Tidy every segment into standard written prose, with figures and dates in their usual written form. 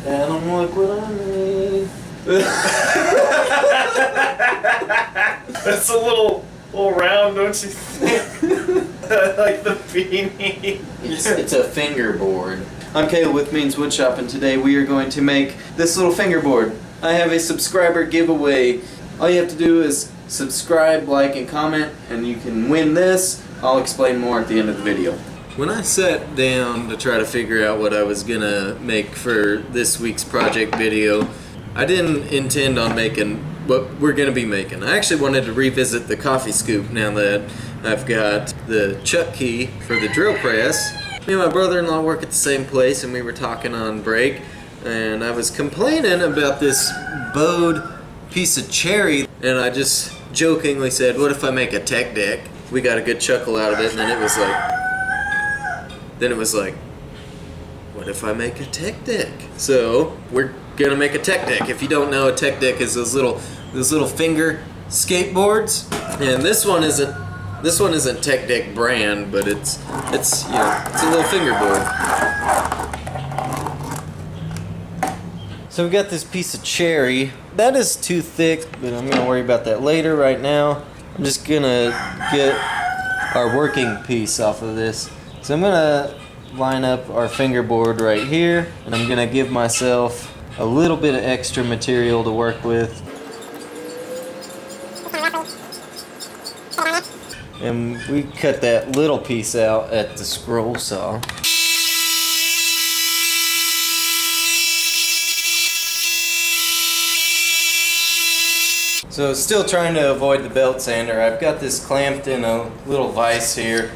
And look what I made. That's a little round, don't you think? Like the beanie. It's a fingerboard. I'm Caleb with Means Woodshop, and today we are going to make this little fingerboard. I have a subscriber giveaway. All you have to do is subscribe, like, and comment, and you can win this. I'll explain more at the end of the video. When I sat down to try to figure out what I was gonna make for this week's project video, I didn't intend on making what we're gonna be making. I actually wanted to revisit the coffee scoop now that I've got the chuck key for the drill press. Me and my brother-in-law work at the same place, and we were talking on break, and I was complaining about this bowed piece of cherry, and I just jokingly said, what if I make a tech deck? We got a good chuckle out of it, and then it was like, what if I make a tech deck? So we're gonna make a tech deck. If you don't know, a tech deck is those little finger skateboards, and this one isn't Tech Deck brand, but it's it's a little fingerboard. So we got this piece of cherry. That is too thick, but I'm gonna worry about that later. Right now, I'm just gonna get our working piece off of this. So I'm gonna line up our fingerboard right here, and I'm gonna give myself a little bit of extra material to work with. And we cut that little piece out at the scroll saw. So still trying to avoid the belt sander. I've got this clamped in a little vise here.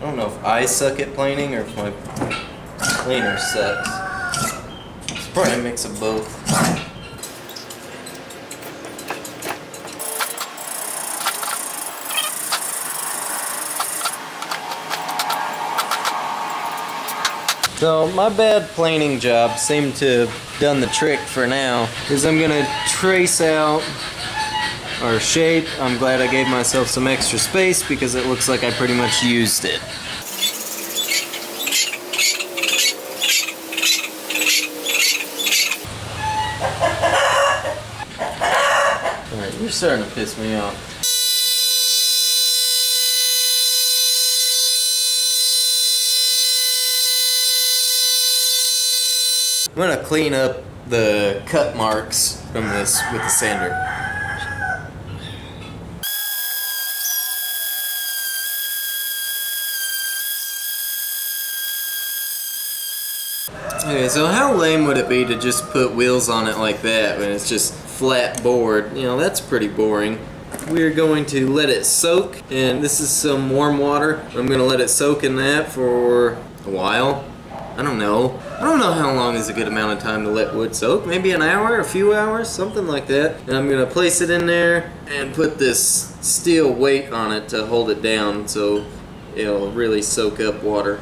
I don't know if I suck at planing or if my planer sucks. It's probably a mix of both. So my bad planing job seemed to have done the trick for now, because I'm gonna trace out our shape. I'm glad I gave myself some extra space because it looks like I pretty much used it. Alright, you're starting to piss me off. I'm gonna clean up the cut marks from this with the sander. Okay, so how lame would it be to just put wheels on it like that when it's just flat board? You know, that's pretty boring. We're going to let it soak, and this is some warm water. I'm gonna let it soak in that for a while. I don't know how long is a good amount of time to let wood soak. Maybe an hour, a few hours, something like that. And I'm gonna place it in there and put this steel weight on it to hold it down so it'll really soak up water.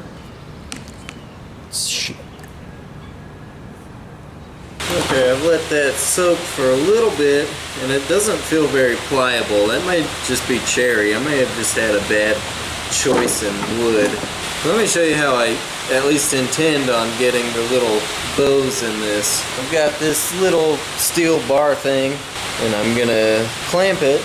Okay, I've let that soak for a little bit, and it doesn't feel very pliable. That might just be cherry. I may have just had a bad choice in wood. Let me show you how I at least intend on getting the little bows in this. I've got this little steel bar thing, and I'm gonna clamp it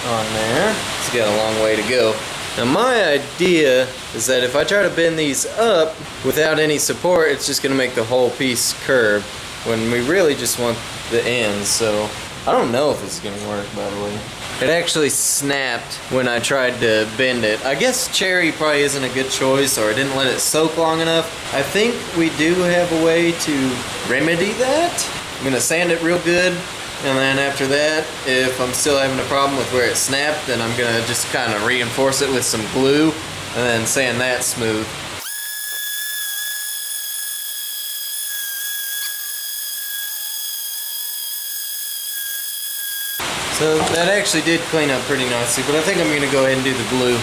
on there. It's got a long way to go. Now my idea is that if I try to bend these up without any support, it's just gonna make the whole piece curve, when we really just want the ends. So I don't know if it's gonna work, by the way. It actually snapped when I tried to bend it. I guess cherry probably isn't a good choice, or I didn't let it soak long enough. I think we do have a way to remedy that. I'm gonna sand it real good, and then after that, if I'm still having a problem with where it snapped, then I'm gonna just kind of reinforce it with some glue and then sand that smooth. So that actually did clean up pretty nicely, but I think I'm gonna go ahead and do the glue.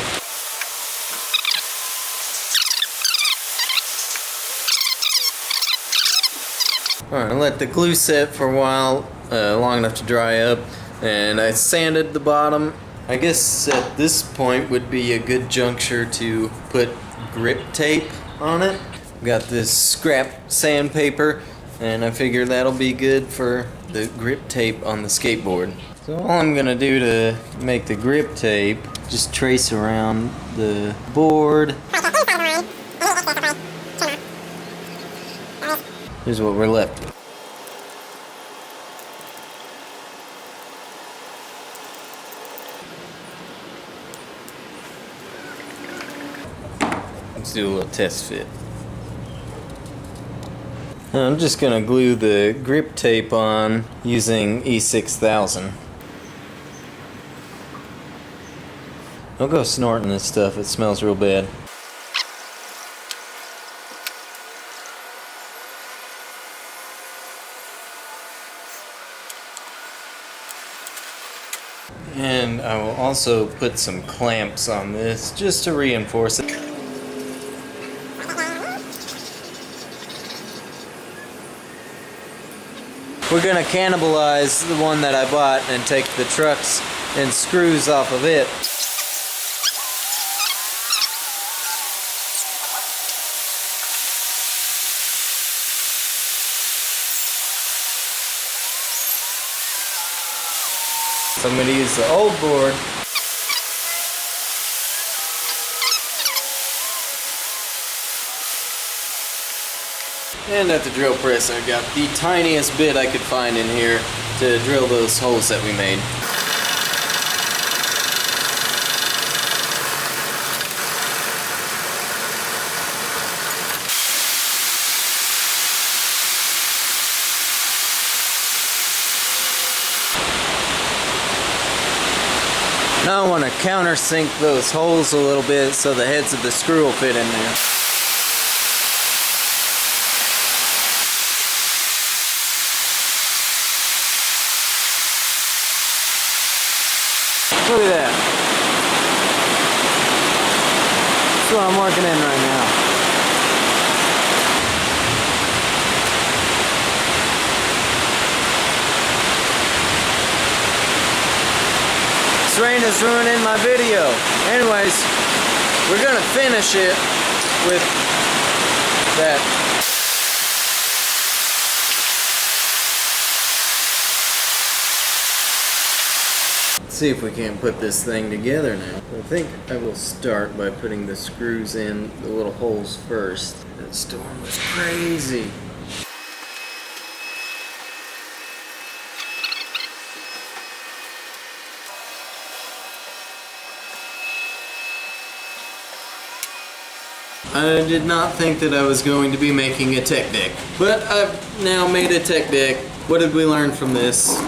Alright, I let the glue set for a while, long enough to dry up, and I sanded the bottom. I guess at this point would be a good juncture to put grip tape on it. Got this scrap sandpaper, and I figure that'll be good for the grip tape on the skateboard. So all I'm gonna do to make the grip tape, just trace around the board. Here's what we're left with. Let's do a little test fit. I'm just gonna glue the grip tape on using E6000. Don't go snorting this stuff, it smells real bad. And I will also put some clamps on this just to reinforce it. We're gonna cannibalize the one that I bought and take the trucks and screws off of it. So I'm gonna use the old board. And at the drill press, I got the tiniest bit I could find in here to drill those holes that we made. Now I want to countersink those holes a little bit so the heads of the screw will fit in there. Look at that. That's what I'm working in right now. This rain is ruining my video. Anyways, we're gonna finish it with that. See if we can put this thing together now. I think I will start by putting the screws in the little holes first. That storm was crazy. I did not think that I was going to be making a tech deck, but I've now made a tech deck. What did we learn from this?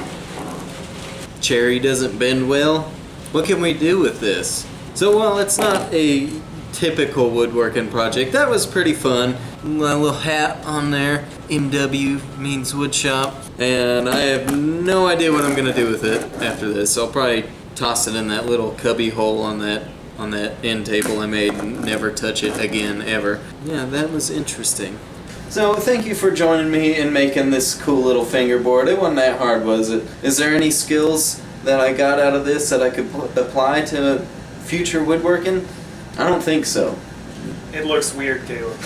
Cherry doesn't bend well. What can we do with this? So while it's not a typical woodworking project, that was pretty fun. My little hat on there, MW means Woodshop, and I have no idea what I'm gonna do with it after this. I'll probably toss it in that little cubby hole on that end table I made and never touch it again ever. Yeah, that was interesting. So thank you for joining me in making this cool little fingerboard. It wasn't that hard, was it? Is there any skills that I got out of this that I could apply to future woodworking? I don't think so. It looks weird, Caleb.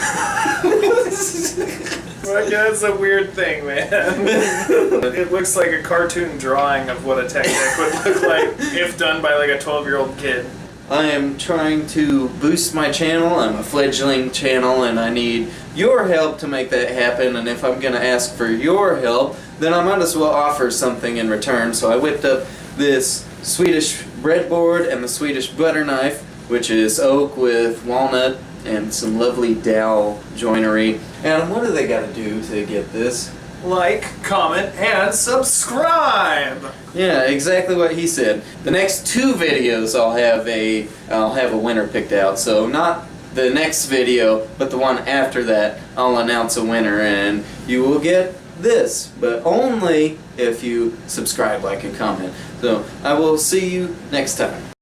Like, that's a weird thing, man. It looks like a cartoon drawing of what a tech deck would look like if done by like a 12-year-old kid. I am trying to boost my channel. I'm a fledgling channel and I need your help to make that happen, and if I'm gonna ask for your help, then I might as well offer something in return. So I whipped up this Swedish breadboard and the Swedish butter knife, which is oak with walnut and some lovely dowel joinery. And what do they gotta do to get this? Like, comment, and subscribe! Yeah, exactly what he said. The next 2 videos I'll have a winner picked out. So not the next video, but the one after that, I'll announce a winner and you will get this, but only if you subscribe, like, and comment. So I will see you next time.